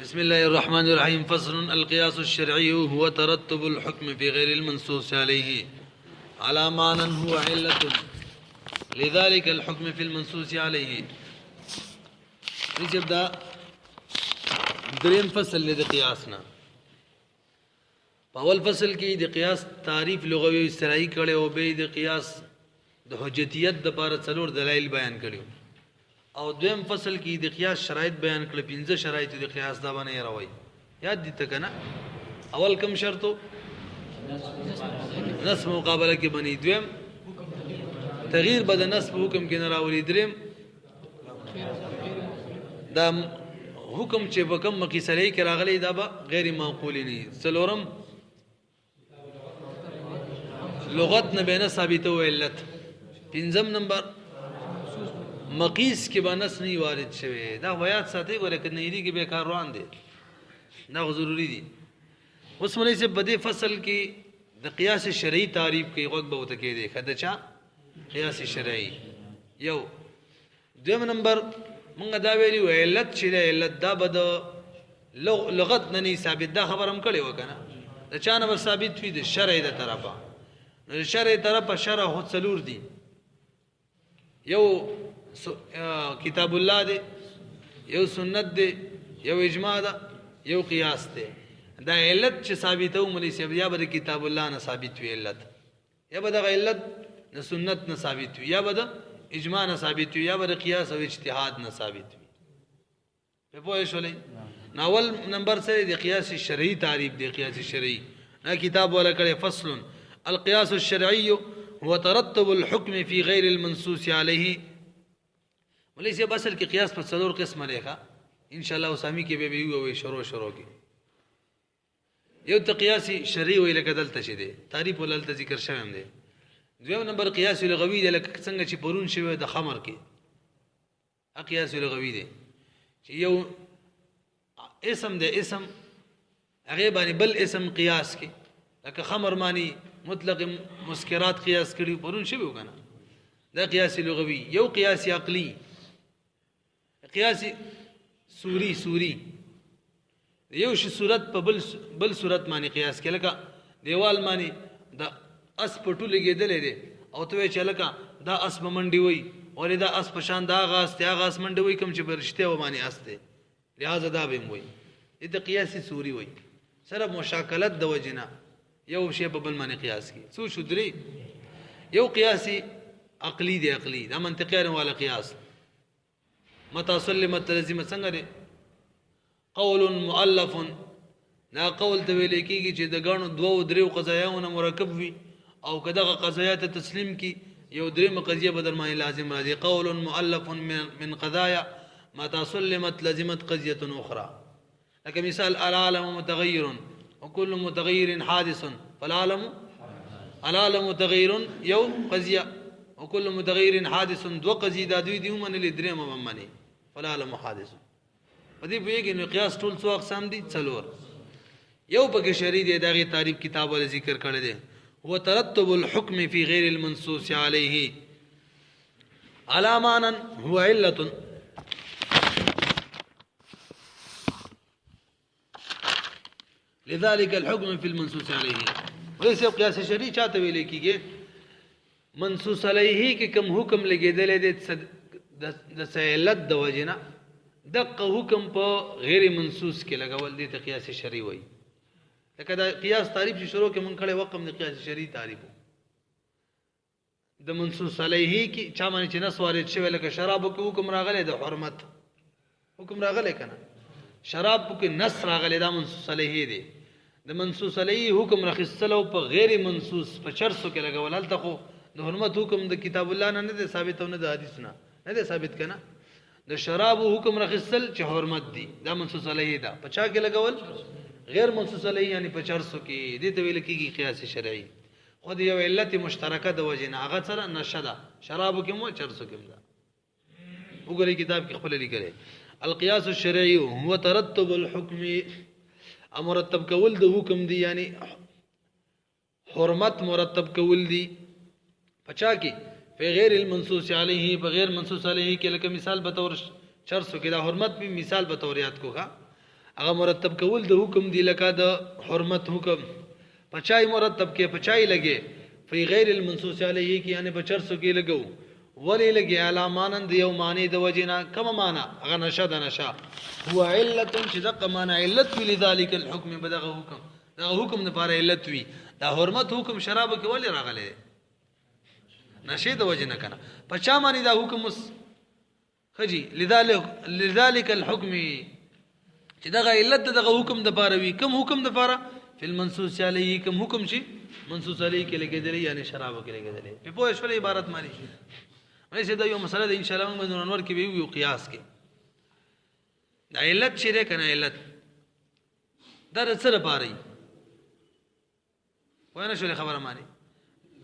بسم الله الرحمن الرحيم. فصل. القياس الشرعي هو ترتب الحكم في غير المنصوص عليه على معنى هو علة لذلك الحكم في المنصوص عليه. يبدأ درين فصل لدي قياسنا. اول فصل کی د قیاس تعریف لغوي استرائی کړي او به د قیاس د حجتیت د لپاره څلور دلایل بیان کړي او دویم فصل کی د قیاس شرایط بیان کړي. 15 شرایط د قیاس دا باندې راوي یاد دي ته کنه. اول کوم شرطو نصب مقابله کې بني، دویم تغییر بد نصب حکم کې نه راولي، دریم دا حکم چې وکم مقیسلې کې راغلي دا به غیر معقول نه. څلورم لغت نه بینه ثابته و علت. پنځم نمبر مقیس کې باندې نه وارد شوی. دا ویات ساتي ګوره کنه یې کې به کار روان دي، دا ضروری دي. اوس مونږ یې په دې فصل کې د قیاس شرعي تعریف کې وګ به وته کې دي خدای چا قیاس شرعي. یو دویم نمبر مونږ دا ویلي و علت چې علت دا بد لغت نه ثابت، دا خبرم کړي وکنه دا چا نه ثابت وي د شرع د طرفه. شرع طرفه شرع هو څلور دي، یو کتاب الله دی، یو سنت دی، یو اجماع ده، یو قیاس دی. دا علت چې ثابتو ملي سی یا به کتاب الله نه ثابت وي علت، یا به د علت نه سنت نه ثابت وي، یا به د اجماع نه ثابت وي، یا به قیاس او اجتهاد نه ثابت وي. په پوه شولې ناول نمبر سره د قیاس شرعي تعریف دی. قیاس شرعي نا کتاب ولا کړي. فصل. القياس الشرعي هو ترتب الحكم في غير المنصوص عليه. وليس اصل کې قیاس په څلور قسمه لري ان شاء الله اسامي کې به وي شروع کې. یو ته قیاس شرعي ویل کېدل ته شي دي تعریف ولل ذکر شوم دي. دویم نمبر قیاس لغوي دی لکه څنګه چې پرون شوی د خمر کې قیاس لغوي دی چې یو اسم دی، اسم هغه باندې بل اسم قیاس کې لکه خمر معنی مطلق مسکرات قیاس کړي پرون شوی وکنه دا قیاس لغوي. یو قیاس عقلی، قیاس سوری یو شی صورت په بل صورت باندې قیاس کې لکه دیوال باندې د اس پټو لګیدل دي او ته چې لکه دا اس منډي وي او دا اس په شان دا غاس ته غاس منډي وي کوم چې برشته و باندې استه لہذا دا به وي د قیاس سوری وي سره مشاکلت د وجنه یو شی په بل باندې قیاس کی. څو شو درې. یو قیاس عقلی دی، عقلی دا منطقي والا قیاس. متى سلمت لازم څنګه دی قول مؤلف نا قول ته ویل کیږي چې د غاڼو دوه درې قضایاونه مرکب وي او کداغه قضایات تسلیم کی یو درې قضیه بدل معنی لازم راځي. قول مؤلف من قضايا متى سلمت لازمت قضيه اخرى. لکه مثال العالم متغير وكل متغير حادث فالعالم متغير یو قضیه وكل متغير حادث دو قضیه د دوی دیومن لدریم ممنه فالعالم حادث. په دې پیګه نو قیاس ټول څو اقسام دي څلور. یو پکې شرعي دی دغه تعریف کتاب ول ذکر کړی دی هو ترتب الحكم في غير المنصوص عليه على معنى هو علة لذلك الحكم في المنصوص عليه. وليس قياس شرعي چاته ویل کیږي منصوص عليه کې کوم حکم لګیدل دي د علت د وجنه دغه حکم په غیر منصوص کې لګول دي ته قیاس شرعي وایي. لکه دا قیاس تعریف چې شروع کې مونږ کړي وقم د قیاس شرعي تعریف د منصوص عليه کې چا باندې چې نس وارد شوی لکه شراب کې حکم راغلی د حرمت حکم راغلی کنه شراب کې نس راغلی دا منصوص عليه دی. د منصوص عليه حکم رخصلو په غیر منصوص په چرسو کې لګول هلته خو د حرمت حکم د کتاب الله نه دی ثابت او نه د حدیث نه دی ثابت کنه. د شراب حکم رخصل چې حرمت دی دا منصوص عليه دا په چا کې لګول غیر منصوص عليه یعنی په چرسو کې دې ته ویل کېږي قیاس شرعي. خو یو علت مشترکه د وجنه هغه سره نشدا شراب کې مو چرسو کې دا وګورئ کتاب کې خپل لیکل. القياس الشرعي هو ترتب الحكم مرتب کول د حکم دی یعنی حرمت مرتب کول دی پچا کې په غیر المنصوص علیه بغیر منصوص علیه کې لکه مثال به تور چرسو کې دا حرمت به مثال به تور یاد کوه هغه مرتب کول د حکم دی لکه د حرمت حکم پچای مرتب کې پچای لګي فی غیر المنصوص علیه کې یعنی بچرسو کې لګو ولی لګي علامانن د یو معنی د وجینا کوم معنی هغه نشه د نشه هو علت چې دغه معنی علت لذلك الحكم بدغه حکم دا حکم نه لپاره علت وی دا حرمت حکم شراب کې ولی راغله نشه د وجینا کنه پچا معنی دا حکم خجی لذلك الحكم چې دغه علت دغه حکم د لپاره وی کوم حکم د لپاره فی المنصوص علیه کوم حکم شي منصوص علیه کې لګیدلی یعنی شراب کې لګیدلی په پوه شوی عبارت معنی مې دا یو مسله ده ان شاء الله موږ نور کې به یو قیاس کې دا علت چې ده کنه علت دا سره پاره وای نه شو خبره معنی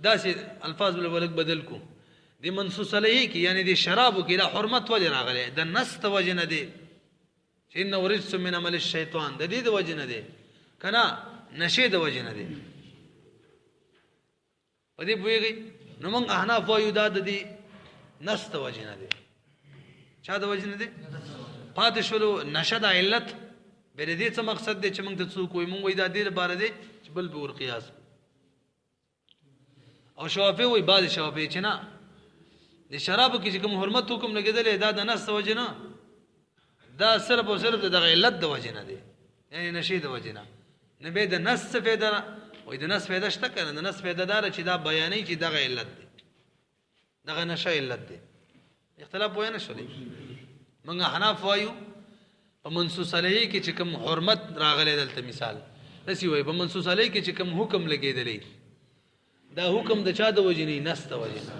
دا سي الفاظ ولک بدل کو دي منصوص علیه کې یعنی دي شراب کې لا حرمت ولې راغله د نص توجنه دي چې ان ورث من عمل الشیطان د دې د وجنه دي کنا نشه د وجنه دي په دې بوېږي نو موږ احناف وایو دا د دې نص د وجنه دي چا د وجنه دي پاتې شولو نشه د علت بل دې څه مقصد دی چې موږ ته څوک وي موږ وای دا دې لپاره دی چې بل به ور قیاس او شوافی وای بعد شوافی چې نه د شراب کې چې کوم حرمت حکم لګیدل دا د نص وجنه دا صرف او صرف د علت د وجنه دي یعنی نشي د وجنه نه به د نص فایده وای د نص فایده شته کنه د نص فایده دار چې دا بیانې چې دغه علت دی دغه نشه علت دی اختلاف وای نه شولې موږ حناف وایو په منصوص علیه کې چې کوم حرمت راغلی دلته مثال نسی وای په منصوص علیه کې چې کوم حکم لګیدلی دا حکم د چا د وجنې نص د وجنه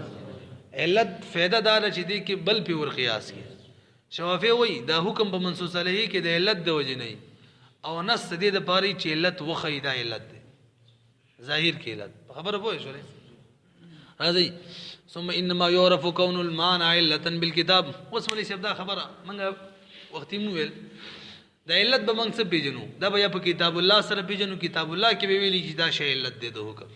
علت فایده دار چې دی کې بل په ور قیاس کې شوافی وای دا حکم په منصوص علیه کې د علت د وجنې او نص دې د پاره چې علت وخی دا علت دی ظاهر کې علت خبره پوه شولې راځي ثم انما يعرف كون المعنى علة بالكتاب واسمه شبدا خبره منګه وختي مو ویل دا علت به موږ څه پیژنو دا به په کتاب الله سره پیژنو کتاب الله کې به ویلي چې دا شی علت دی د حکم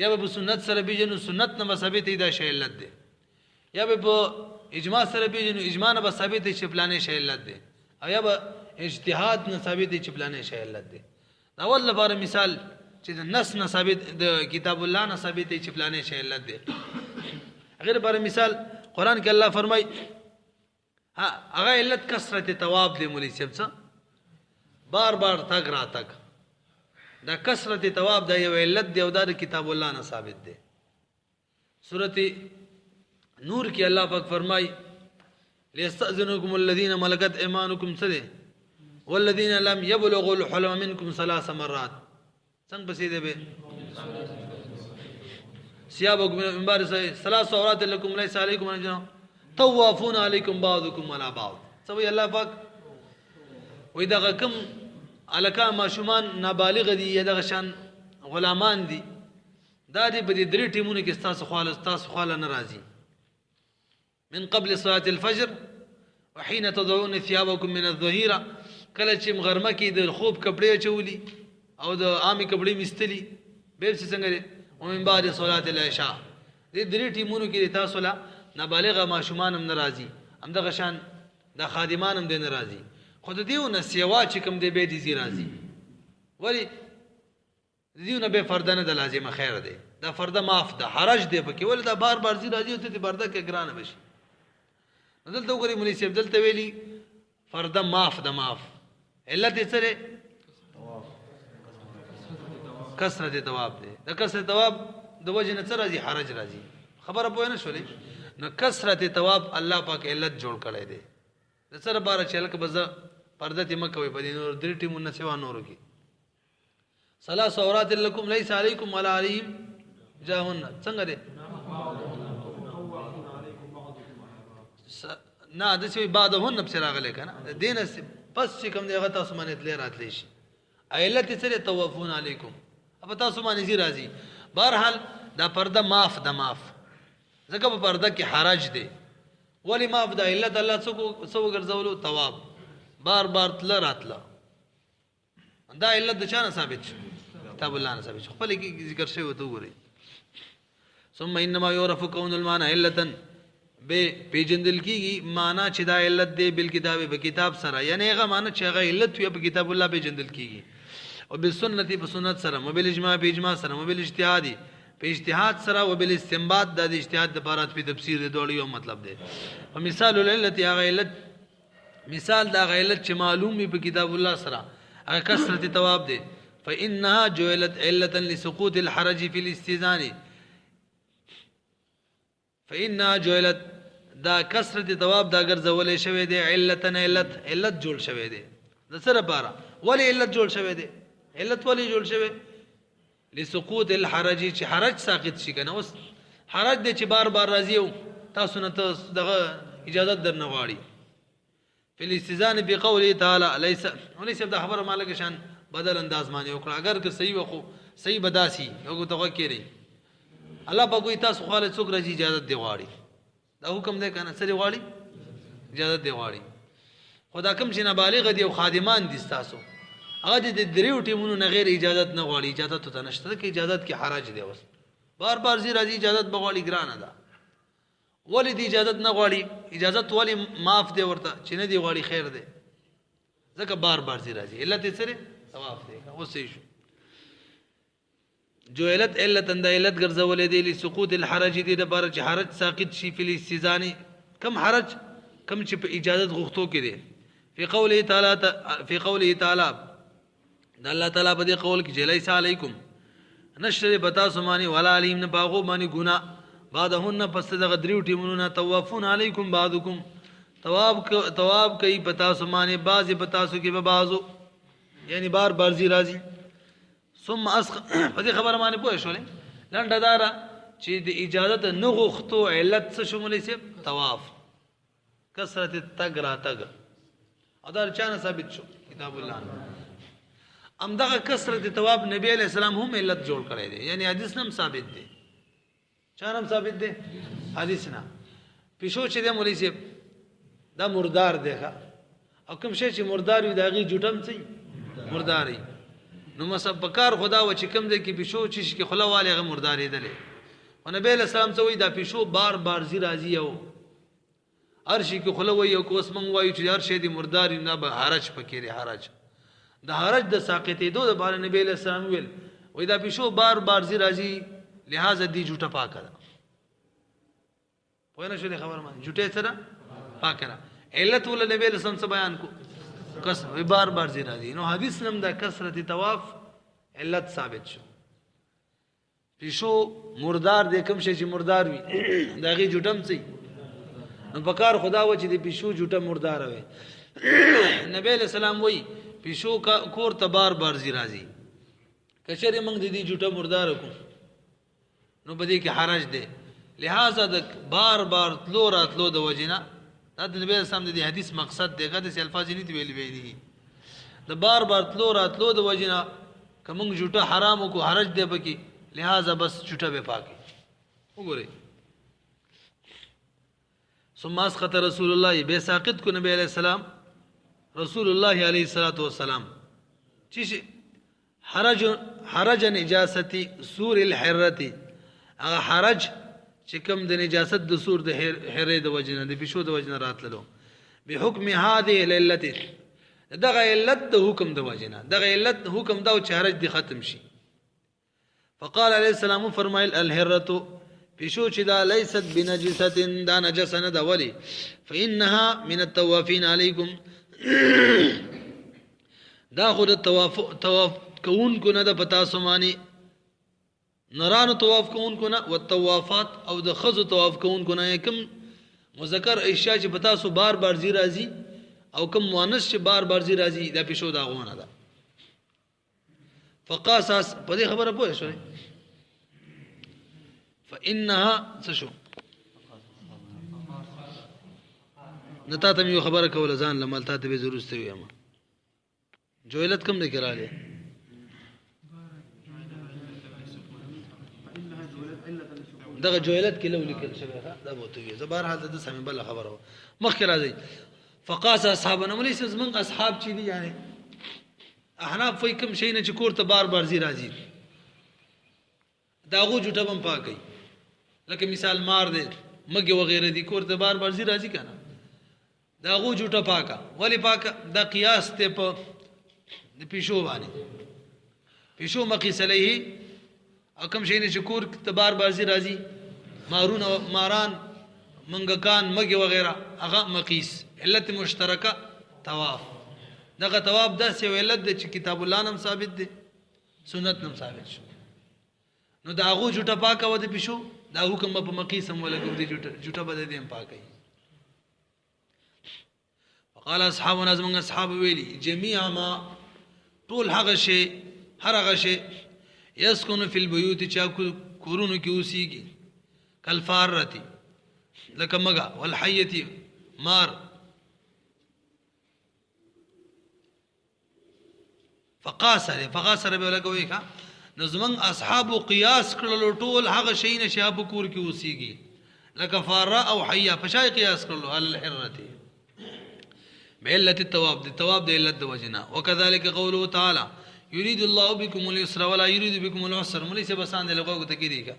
یا به سنت سره پیژنو سنت نه ثابت دی دا شی علت دی یا به په اجماع سره پیژنو اجماع نه ثابت دی چې فلانه شی علت دی او یا به اجتهاد نه ثابت دی چې فلانه شی علت دی دا ول لپاره مثال چې د نص نه ثابت د کتاب الله نه ثابت دی چې فلانه شی علت دی غیر بر مثال قران کې الله فرمای هغه علت کثرت ثواب دی مولوی صاحب څه بار بار تک را تک دا کثرت ثواب دا یو علت دی او دا کتاب الله نه ثابت دی سورته نور کې الله پاک فرمای ليستأذنكم الذين ملكت ايمانكم سده والذين لم يبلغوا الحلم منكم 3 مرات څنګه بسې دی به ثيابكم من بعد 3 عورات لكم ليس عليكم جناح طوافون عليكم بعضكم على بعض سوي الله پاک وې دغه کوم الکا ماشومان نابالغ دي یا دغه شان غلامان دي دا دې په دې درې ټیمونو کې تاسو خاله ناراضي من قبل صلاه الفجر وحين تضعون ثيابكم من الظهيره کله چې مغرمه کې د خوب کپڑے چولي او د عامي کپڑے مستلي به څنګه ومن بعد صلاه العشاء دې درې ټیمونو کې تاسو لا نابالغ ماشومان هم ناراضي هم دغه شان د خادمان هم دې ناراضي خود دیو نه سیوا چې کوم دی به دي راضي ولی دیو نه به فردانه د لازمه خیر دی دا فرده معاف ده حرج دی پکې ول دا بار بار زی راضي ته برده کې ګرانه بشي دلته وګوري مولوی صاحب دلته ویلي فرده معاف ده معاف علت یې سره کثرت ثواب دی د کثرت ثواب د وجه نه سره راځي حرج راځي خبره پوه نه شولې نو کثرت ثواب الله پاک علت جوړ کړی دی د سره بار چلک بز پرده تی مکوي په دې نور درې ټیمونه سیوا نورو کې 3 عورات لكم ليس عليكم ولا عليهم جاهن څنګه دي نه د څه بعدهن په راغله کنه دین پس چې کوم دی غته اسمانه تل راتلی شي علت سره توفون علیکم اب تاسو باندې زی راځي بهرحال دا پرده معاف ده معاف ځکه په پرده کې حرج دی ولی معاف ده علت الله څو ګرځولو ثواب بار بار تل راتلا دا علت د چانه ثابت شو کتاب الله نه ثابت شو خپل کې ذکر شوی وته وګورئ ثم انما يعرف كون المعنى علة به پیجندل کیږي معنا چې دا علت دی بل کتاب په کتاب سره یعنی هغه معنا چې هغه علت وي په کتاب الله پیجندل کیږي او بالسنت په سنت سره وبال اجماع په اجماع سره وبال اجتهادي په اجتهاد سره وبال استنباط د اجتهاد د بارات په تفسیر د دوړ یو مطلب دی او مثال العلت هغه علت مثال دا علت چې معلوم په کتاب الله سره هغه کثرت ثواب دی فانها جعلت علتا لسقوط الحرج في الاستئذان فانها جعلت دا کثرت ثواب دا ګرځولې شوی دی علتن علت جوړ شوی دی د سره بارا ولی علت جوړ شوی دی علت ولی جوړ شوی لسقوط الحرج چې حرج ساقط شي کنه اوس حرج دی چې بار بار راځي تاسو نه تاسو دغه اجازه درنه غواړي په الاستئذان بقوله تعالی ليس د خبره مالک شان بدل انداز باندې وکړه اگر که صحیح وخو صحیح بداسي یو توګه کړي الله په کوئی تاسو خالد څوک راځي اجازه دی غواړي دا حکم دی کنه سره غواړي اجازه دی غواړي خدا کوم چې نابالغ دي او خادمان دي تاسو هغه د دریو ټیمونو نه غیر اجازه نه غواړي اجازه ته نشته کې اجازه کې حرج دی اوس بار بار زی راځي اجازه بغواړي ګرانه ده ولی دی اجازه نه غواړي اجازه ولی معاف دی ورته چې نه دی غواړي خیر دی ځکه بار بار زی راځي علت یې سره ثواب دی اوس شو جو علت اند علت ګرځولې دی لسقوط الحرج دی د بار چې حرج ساقط شي په الاستئذان کم حرج کم چې په اجازه غوښتو کې دی فی قوله تعالی د الله تعالی په دې قول کې چې لیس علیکم نشر بتا سمانی ولا علیم نه باغو باندې ګنا بعدهن پس د غدریو ټیمونو توافون علیکم بعضکم تواب کوي پتا سمانی بعضی پتا سو کې به بعضو یعنی بار بار زی راځي ثم اسخ په دې خبره باندې پوه شولې لنډه دارا چې د اجازه نه غوښتو علت څه شمولې سي طواف کثرت تګ را تګ ادا چانه ثابت شو کتاب الله امدغه کثرت ثواب نبی علیہ السلام هم علت جوړ کړی دی یعنی حدیث نم ثابت دی چانم ثابت دی حدیث نه پښو چې د مولوی سی دا مردار دی او کوم شی چې مردار وي دا غي جټم سي مرداري نو مصب بکار خدا و چې کوم دی کې پښو چې کې خلا والے غ مرداري دله او نبی علیہ السلام ته وی دا پښو بار بار زی راځي او هر شي کې خلا وي او کوس من وایو چې هر شی دی مرداري نه به حرج پکې حرج د حرج د ساقطېدو د بار نبی علیہ السلام ویل وای دا پښو بار بار زی راځي لہذا دی جوټه پاکه ده پوه نه شو خبر ما جوټه سره پاکه ده علت ول نبی علیہ السلام بیان کو کس بار بار زی راځي نو حدیث نم د کثرت طواف علت ثابت شو پښو مردار د کوم شي چې مردار وي داغي جوټم سي نو پکار خدا و چې د پښو جوټه مردار وي نبی علیہ السلام وای پښو کا کور ته بار بار زی راځي کچره موږ د دې جوټه مردار کو نو بده کې حرج دی لہذا د بار بار تلو راتلو د وجینا د نبی اسلام د حدیث مقصد دی غد سی الفاظ نه دی ویلي دي د بار بار تلو راتلو د وجینا کوم جوټه حرام کو حرج دی بکی لہذا بس جوټه به پاکي وګورئ ثم اسقط رسول الله به ساقط کو نبی علیہ السلام رسول الله علیه الصلاۃ والسلام چې حرج نجاستی سور الحرتی هغه حرج چې کوم د نجاست د سور د حرې د وجنه د پښو د وجنه راتللو به حکم هذه العلت دغه علت د حکم د وجنه دغه علت حکم دا چې حرج دی ختم شي فقال علیه السلام فرمایل الحرته پښو چې دا لیست بنجسه دا نجس نه دا ولی فانها من الطوافین علیکم دا خود طواف کون کو نه د پتا سمانی نرانو طواف کون کو نه او طوافات او د خزو طواف کون کو نه کوم مذکر اشیاء چې پتا سو بار بار زی راځي او کوم مؤنث چې بار بار زی راځي دا پښو دا غونه ده فقاساس په دې خبره پوه شئ فانها شو نتا ته یو خبره کوله ځان لمالته ته به ضرورت وي ما جوهلت کم نه کراله دغه جوهلت کې لو لیکل شوی دا بوته وي زبر حالت د سمې بل خبره مخکې راځي فقاس اصحابنا مولوی من اصحاب چي دي يعني احناف فای کوم شي نه چې کور ته بار بار زی راځي داغو جوټه بم پاکي لکه مثال مار دې مګي وغیرہ دي کور ته بار بار زی راځي کنه دا غو جوټه پاکه ولی پاکه دا قیاس ته په د پیشو باندې پیشو مقیس علیه اکم شي نه شکور ته بار بار زی راځي مارون او ماران منګکان مګي وغیرہ هغه مقیس علت مشترکه طواف دغه طواف داسې علت د چې کتاب الله نم ثابت دي سنت نم ثابت شو نو دا غو جوټه پاکه و د پیشو دا حکم په مقیس هم ولګو دي جوټه بده دي پاکه وقال اصحابنا زمن اصحاب ویلي جميع ما طول هغه شی هر هغه شی يسكن في البيوت چا کورونو کې اوسيږي کالفارتی لکه مګه والحیتی مار فقاصر به لګوي کا نظمن اصحاب قیاس کړلو ټول هغه شی نه شاب کور کې اوسيږي لکه فارا او حیا فشای قیاس کړلو على الحرته بعلة التواب دي تواب دي علت وجنا وكذلك قوله تعالى يريد الله بكم اليسر ولا يريد بكم العسر مليس بسان دي لغو تکیری کا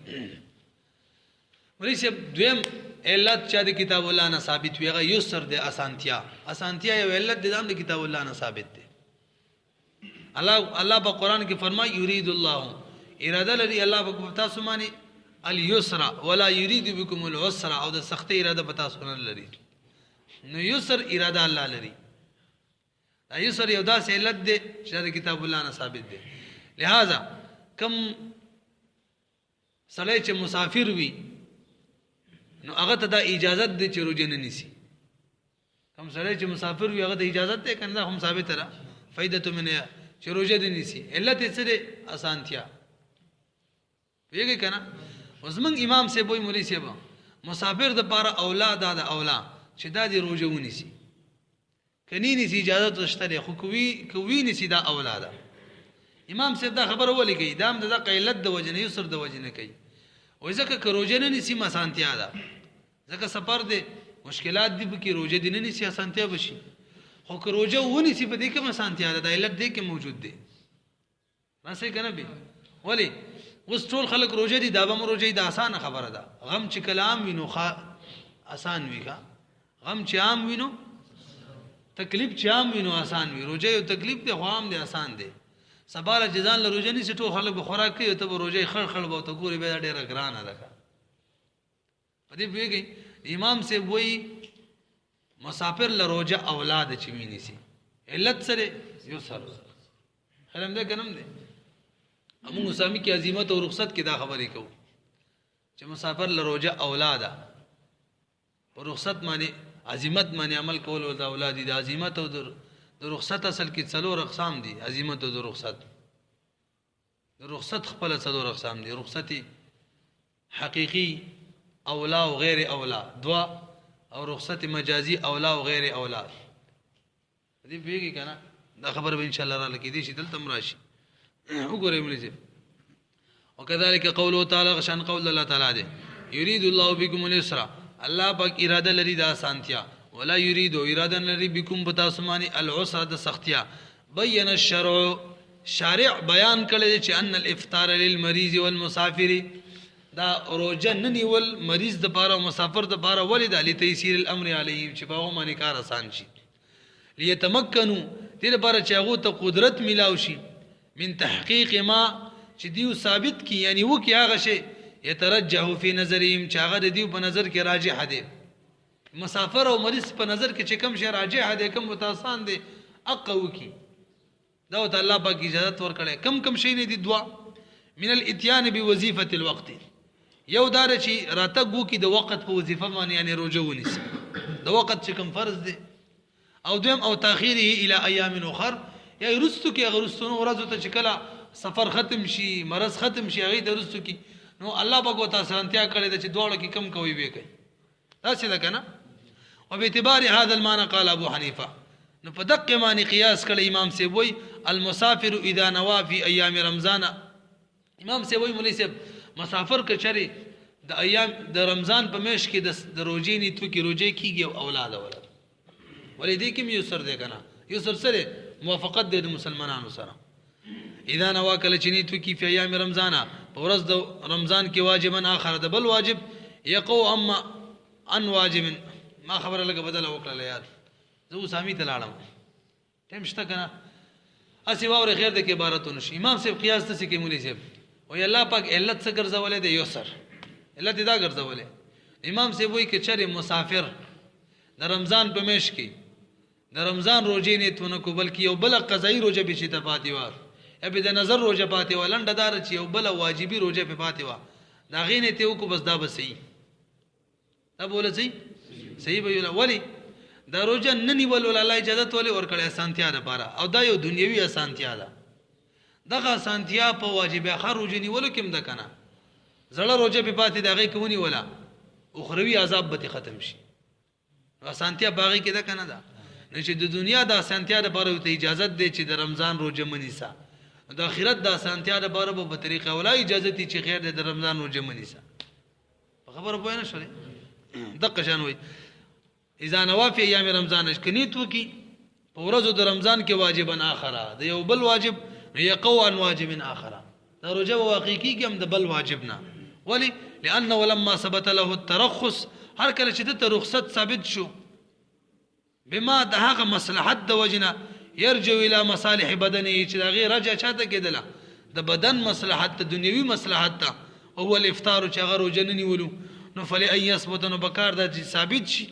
مليس دویم علت چا دي کتاب الله نه ثابت ویغه یسر دي اسانتیا یو علت دي د کتاب الله نه ثابت دي الله په قران کې فرمای يريد الله اراده لري الله په تاسو باندې اليسر ولا يريد بكم العسر او د سختي اراده په تاسو نه لري نو یسر اراده الله لري یسر یو داسې علت دی چې د کتاب الله نه ثابت دی لہذا کم سړی چې مسافر وي نو هغه ته دا اجازه دی چې روزه نه نیسي کم سړی چې مسافر وي هغه ته اجازه ده کنه هم ثابت را فائدته منه چې روزه نه نیسي علت یې څه دی اسانتیا ویګی کنه وزمن امام سے وای مولوی صاحب مسافر د پاره اولاد د اولاد چې دا دی روزه ونیسي کني نسی اجازه تشته خو کوي نسی دا اولاده امام صاحب دا خبر ولي کوي دا هم د قیلت د وجنه یسر د وجنه کوي وای ځکه که روزه نه نسی مسانتیا ده ځکه سفر دی مشکلات دی به کې روزه دي نه نسی اسانتیا بشي خو که روزه ونیسی په دې کې مسانتیا ده د علت دې کې موجود دی راسي کنه به ولی اوس ټول خلک روزه دي دا به روزه د اسانه خبره ده غم چې کلام وینو آسان ویګه غم چې عام وینو تکلیف چې عام وینو آسان وي روزه یو تکلیف دی خو عام دی آسان دی سباله جزان له روزه نشي ټول خلک خوراک کوي ته روزه خړ به ته ګوري به ډیره ګرانه ده پدې ویږي امام سے وای مسافر له روزه اولاد چې ویني سي علت سره یو سر خلم ده کنم ده امو مسامی کی عظمت او رخصت کی دا خبرې کو چې مسافر له روزه اولاد او رخصت معنی عظمت معنی عمل کول او د اولاد دي عظمت او د رخصت اصل کې څلور اقسام دي عظمت او د رخصت خپل څلور اقسام دي رخصت حقيقي اولا او غیر اولا دوا او رخصت مجازي اولا او غیر اولا دې پیږي کنه دا خبر به ان شاء الله را لکې دي چې دلته مراشي وګورئ ملي وكذلك قوله تعالى غشان قول الله تعالى ده يريد الله بكم اليسر الله پاک اراده لري د اسانتیا ولا يريد اراده لري بكم بتاسماني العسر د سختیا بين الشرع شارع بیان کړي چې ان الافطار للمريض والمسافر دا روزه ننیول مریض د پاره او مسافر د پاره ولید علی تيسير الامر علیهم چې باغه باندې کار آسان شي ليتمكنوا دې لپاره چې هغه ته قدرت ملاو شي من تحقیق ما چې دیو ثابت کی یعنی و کی هغه شی يترجح في نظرهم چې هغه د دیو په نظر کې راجح دي مسافر او مریض په نظر کې چې کم شی راجح دي کم متاسان دي اقو کی دا ته الله پاک اجازه ورکړي کم شی نه دي دعا من الاتيان بوظيفه الوقت یو دار چې راتګو کی د وخت په وظیفه باندې یعنی روزه ونیسي د وخت چې کم فرض دي او دویم او تاخيره الى ايام اخر یا رستو کې غرستونو ورځو ته چې کله سفر ختم شي مرض ختم شي هغه د رستو کې نو الله پاک وتا سنتیا کړی چې دوړو کې کم کوي به کوي تاسو ده کنه او په اعتبار هذا المعنى قال ابو حنیفه نو په دقه معنی قیاس کړی امام سی وای المسافر اذا نوا في ايام رمضان امام سی وای مولوی صاحب مسافر کچري د ایام د رمضان په میش کې د روزې نیتو کې روزې کیږي او اولاد ولې دې کې یو سر دی کنه یو سره موافقت د مسلمانانو سره اذا نوا کله چې نیتو کې په ایام رمضان په ورځ د رمضان کې واجبن اخر د بل واجب یقو اما ان واجب ما خبره لګه بدل وکړه یاد زه سامي ته لاړم ټیم شته کنه اسی واور خیر د کې عبارتونه شي امام صاحب قیاس ته کې مولوی صاحب او الله پاک علت څه ګرځولې دی یسر علت دا ګرځولې امام صاحب وایي کې چره مسافر د رمضان په میش کې د رمضان روزې نه تونه کو بلکې یو بل قضایي روزه به شي ته پاتې و ابي د نظر روزه پاتې و لنډه دار چې یو بل واجبي روزه په پاتې و دا غینه ته کو بس دا بسې دا بوله صحیح به ویل ولی دا روزه ننی ول الله اجازه ولې ور کړې اسانتیا ده پاره او دا یو دنیوي اسانتیا ده دغه اسانتیا په واجب اخر روزه نیولو کې مده کنه زړه روزه په پاتې دغه کوونی ولا اخروی عذاب به ختم شي اسانتیا باغی کې ده کنه دا نو چې د دنیا د اسانتیا لپاره ته اجازه ده چې د رمضان روزه منیسا د آخرت د اسانتیا لپاره په طریقه ولا اجازه دي چې خیر د رمضان روزه منیسا خبر پوه نه شولې دغه شان وي اذا نوافی ایام رمضان کنیت وکي په ورځو د رمضان کې واجبن اخره د یو بل واجب یقو ان واجب اخره دا روزه واقعي کیږي هم د بل واجب نه ولی لانه لما ثبت له الترخص هر کله چې د رخصت ثابت شو بما د هغه مصلحت د وجنه يرجو الى مصالح بدنه چې دا غیر رجع چاته کېدله د بدن مصلحت د دنیوي مصلحت ته او الافطار چې هغه روزه نه نیولو نو فلی ان يثبت نو بکار د ثابت شي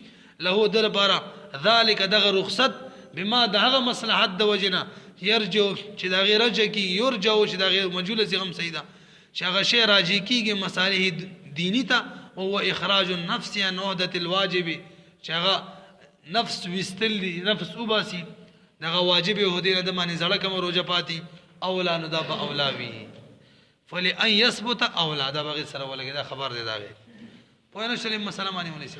له در بارا ذالک دغه رخصت بما دغه مصلحت د وجنه يرجو چې دا غیر رجع کی يرجو چې دا غیر مجهول زغم سیدا چې هغه شی راجی کیږي مصالح دینی ته او اخراج النفس عن عهده الواجب چې هغه نفس وستلی نفس وباسي دغه واجب يهودي د باندې زړه کوم روزه پاتې اولا نو دا به اولاوي فلی ان يثبت اولا دا بغیر سره ولګي دا خبر دی دا په نو شلم مسله باندې ونی سي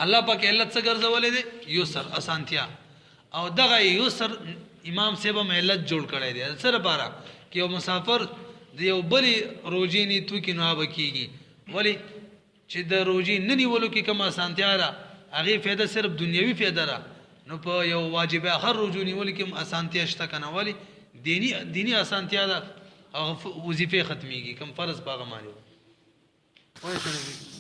الله پاک علت څه ګرځولې دي یسر اسانتیا او دغه یسر امام صاحب علت جوړ کړی دی سره بارا کې یو مسافر د یو بلی روزي ني تو کې نو بکیږي ولی چې د روزي نه نیولو کې کوم اسانتیا را هغه فایده صرف دنیوي فایده را نو په یو واجب اخر روزي نیول کې اسانتیا شته کنه ولی دینی اسانتیا ده او وظیفه ختميږي کوم فرض باغ مانی وای شنو